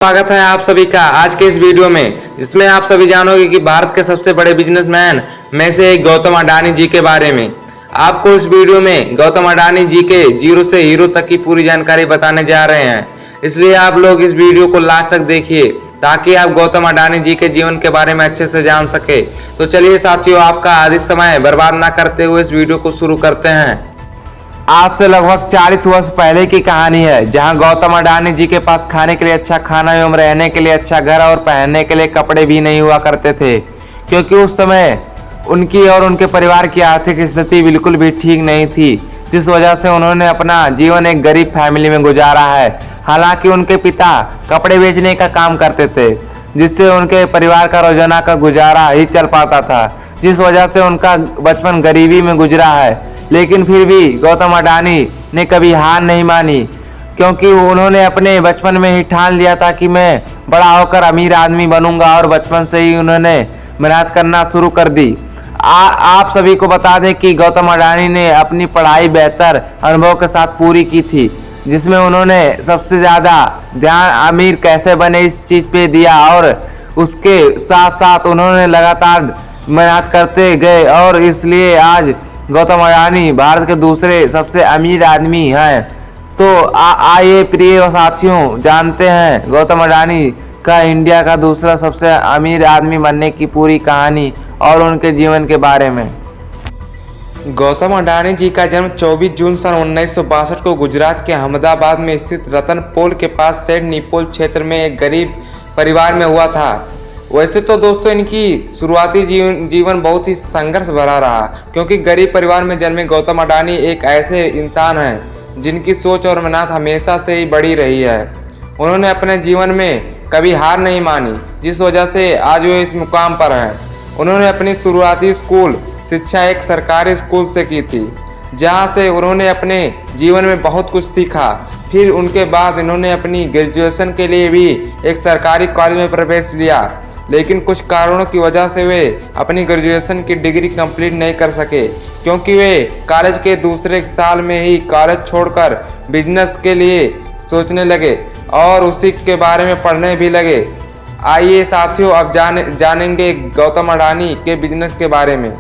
स्वागत है आप सभी का आज के इस वीडियो में, जिसमें आप सभी जानोगे कि भारत के सबसे बड़े बिजनेसमैन में से एक गौतम अडानी जी के बारे में। आपको इस वीडियो में गौतम अडानी जी के जीरो से हीरो तक की पूरी जानकारी बताने जा रहे हैं, इसलिए आप लोग इस वीडियो को लास्ट तक देखिए ताकि आप गौतम अडानी जी के जीवन के बारे में अच्छे से जान सके। तो चलिए साथियों, आपका अधिक समय बर्बाद ना करते हुए इस वीडियो को शुरू करते हैं। आज से लगभग 40 वर्ष पहले की कहानी है, जहां गौतम अडानी जी के पास खाने के लिए अच्छा खाना एवं रहने के लिए अच्छा घर और पहनने के लिए कपड़े भी नहीं हुआ करते थे, क्योंकि उस समय उनकी और उनके परिवार की आर्थिक स्थिति बिल्कुल भी ठीक नहीं थी, जिस वजह से उन्होंने अपना जीवन एक गरीब फैमिली में गुजारा है। हालांकि उनके पिता कपड़े बेचने का काम करते थे, जिससे उनके परिवार का रोजाना का गुजारा ही चल पाता था, जिस वजह से उनका बचपन गरीबी में गुजरा है। लेकिन फिर भी गौतम अडानी ने कभी हार नहीं मानी, क्योंकि उन्होंने अपने बचपन में ही ठान लिया था कि मैं बड़ा होकर अमीर आदमी बनूंगा, और बचपन से ही उन्होंने मेहनत करना शुरू कर दी। आप सभी को बता दें कि गौतम अडानी ने अपनी पढ़ाई बेहतर अनुभव के साथ पूरी की थी, जिसमें उन्होंने सबसे ज़्यादा ध्यान अमीर कैसे बने इस चीज़ पे दिया, और उसके साथ साथ उन्होंने लगातार मेहनत करते गए, और इसलिए आज गौतम अडानी भारत के दूसरे सबसे अमीर आदमी हैं। तो आइए प्रिय साथियों, जानते हैं गौतम अडानी का इंडिया का दूसरा सबसे अमीर आदमी बनने की पूरी कहानी और उनके जीवन के बारे में। गौतम अडानी जी का जन्म 24 जून सन 1962 को गुजरात के अहमदाबाद में स्थित रतनपोल के पास सेठ निपोल क्षेत्र में एक गरीब परिवार में हुआ था। वैसे तो दोस्तों, इनकी शुरुआती जीवन बहुत ही संघर्ष भरा रहा, क्योंकि गरीब परिवार में जन्मे गौतम अडानी एक ऐसे इंसान हैं जिनकी सोच और मेहनत हमेशा से ही बढ़ी रही है। उन्होंने अपने जीवन में कभी हार नहीं मानी, जिस वजह से आज वो इस मुकाम पर हैं। उन्होंने अपनी शुरुआती स्कूल शिक्षा एक सरकारी स्कूल से की थी, जहाँ से उन्होंने अपने जीवन में बहुत कुछ सीखा। फिर उनके बाद इन्होंने अपनी ग्रेजुएशन के लिए भी एक सरकारी कॉलेज में प्रवेश लिया, लेकिन कुछ कारणों की वजह से वे अपनी ग्रेजुएशन की डिग्री कंप्लीट नहीं कर सके, क्योंकि वे कॉलेज के दूसरे साल में ही कॉलेज छोड़कर बिजनेस के लिए सोचने लगे और उसी के बारे में पढ़ने भी लगे। आइए साथियों, अब जानेंगे गौतम अडानी के बिजनेस के बारे में।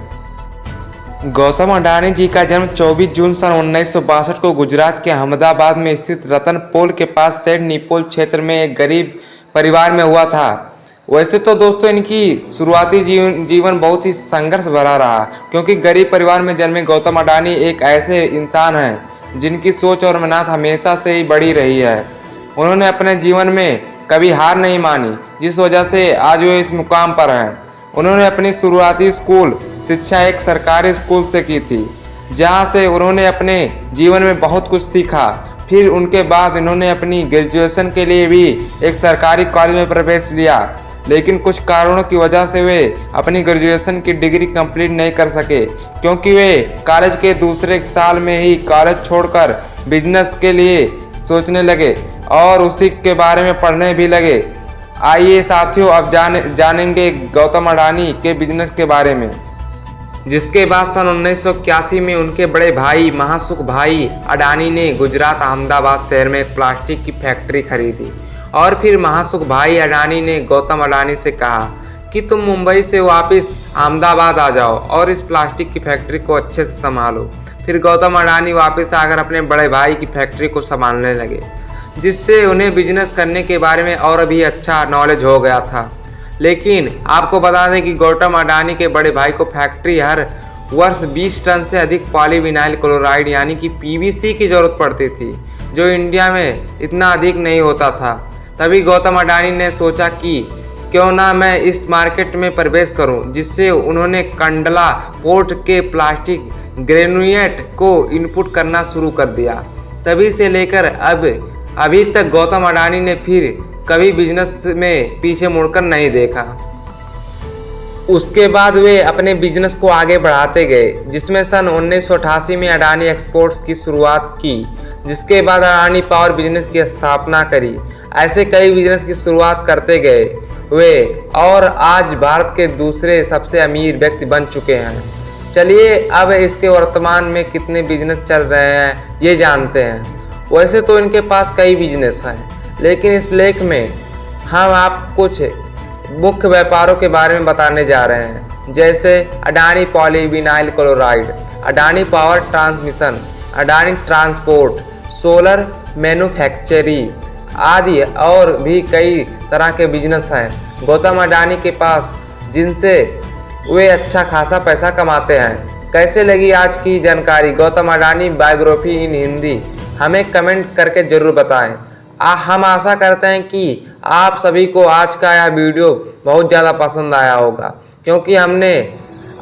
गौतम अडानी जी का जन्म 24 जून सन 1962 को गुजरात के अहमदाबाद में स्थित रतनपोल के पास सेठ निपोल क्षेत्र में एक गरीब परिवार में हुआ था। वैसे तो दोस्तों, इनकी शुरुआती जीवन बहुत ही संघर्ष भरा रहा, क्योंकि गरीब परिवार में जन्मे गौतम अडानी एक ऐसे इंसान हैं जिनकी सोच और मेहनत हमेशा से ही बढ़ी रही है। उन्होंने अपने जीवन में कभी हार नहीं मानी, जिस वजह से आज वो इस मुकाम पर हैं। उन्होंने अपनी शुरुआती स्कूल शिक्षा एक सरकारी स्कूल से की थी, जहाँ से उन्होंने अपने जीवन में बहुत कुछ सीखा। फिर उनके बाद इन्होंने अपनी ग्रेजुएशन के लिए भी एक सरकारी कॉलेज में प्रवेश लिया, लेकिन कुछ कारणों की वजह से वे अपनी ग्रेजुएशन की डिग्री कंप्लीट नहीं कर सके, क्योंकि वे कॉलेज के दूसरे साल में ही कॉलेज छोड़कर बिजनेस के लिए सोचने लगे और उसी के बारे में पढ़ने भी लगे। आइए साथियों, अब जानेंगे गौतम अडानी के बिजनेस के बारे में। जिसके बाद सन 1981 में उनके बड़े भाई महासुख भाई अडानी ने गुजरात अहमदाबाद शहर में एक प्लास्टिक की फैक्ट्री खरीदी, और फिर महासुख भाई अडानी ने गौतम अडानी से कहा कि तुम मुंबई से वापस अहमदाबाद आ जाओ और इस प्लास्टिक की फैक्ट्री को अच्छे से संभालो। फिर गौतम अडानी वापस आकर अपने बड़े भाई की फैक्ट्री को संभालने लगे, जिससे उन्हें बिजनेस करने के बारे में और भी अच्छा नॉलेज हो गया था। लेकिन आपको बता दें कि गौतम अडानी के बड़े भाई को फैक्ट्री हर वर्ष 20 टन से अधिक पॉलीविनाइल क्लोराइड यानी कि पीवीसी की ज़रूरत पड़ती थी, जो इंडिया में इतना अधिक नहीं होता था। तभी गौतम अडानी ने सोचा कि क्यों ना मैं इस मार्केट में प्रवेश करूं, जिससे उन्होंने कंडला पोर्ट के प्लास्टिक ग्रेनुएट को इनपुट करना शुरू कर दिया। तभी से लेकर अभी तक गौतम अडानी ने फिर कभी बिजनेस में पीछे मुड़कर नहीं देखा। उसके बाद वे अपने बिजनेस को आगे बढ़ाते गए, जिसमें सन 1988 में अडानी एक्सपोर्ट्स की शुरुआत की, जिसके बाद अडानी पावर बिजनेस की स्थापना करी। ऐसे कई बिजनेस की शुरुआत करते गए वे, और आज भारत के दूसरे सबसे अमीर व्यक्ति बन चुके हैं। चलिए अब इसके वर्तमान में कितने बिजनेस चल रहे हैं ये जानते हैं। वैसे तो इनके पास कई बिजनेस हैं, लेकिन इस लेख में हम आप कुछ मुख्य व्यापारों के बारे में बताने जा रहे हैं, जैसे Adani polyvinyl chloride, Adani power transmission, Adani transport, solar manufacturing आदि और भी कई तरह के बिजनेस हैं गौतम अडानी के पास, जिनसे वे अच्छा खासा पैसा कमाते हैं। कैसे लगी आज की जानकारी गौतम अडानी बायोग्राफी इन हिंदी, हमें कमेंट करके ज़रूर बताएं। हम आशा करते हैं कि आप सभी को आज का यह वीडियो बहुत ज़्यादा पसंद आया होगा, क्योंकि हमने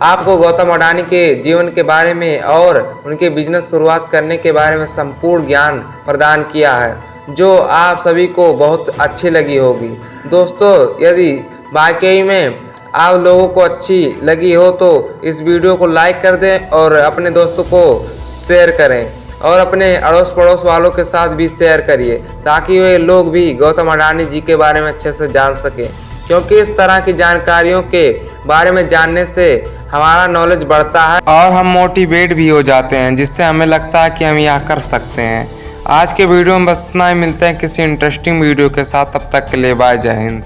आपको गौतम अडानी के जीवन के बारे में और उनके बिजनेस शुरुआत करने के बारे में संपूर्ण ज्ञान प्रदान किया है, जो आप सभी को बहुत अच्छी लगी होगी। दोस्तों, यदि वाकई में आप लोगों को अच्छी लगी हो तो इस वीडियो को लाइक कर दें और अपने दोस्तों को शेयर करें और अपने अड़ोस पड़ोस वालों के साथ भी शेयर करिए, ताकि वे लोग भी गौतम अडानी जी के बारे में अच्छे से जान सकें, क्योंकि इस तरह की जानकारियों के बारे में जानने से हमारा नॉलेज बढ़ता है और हम मोटिवेट भी हो जाते हैं, जिससे हमें लगता है कि हम यह कर सकते हैं। आज के वीडियो में बस इतना ही, मिलते हैं किसी इंटरेस्टिंग वीडियो के साथ। तब तक के लिए बाय, जय हिंद।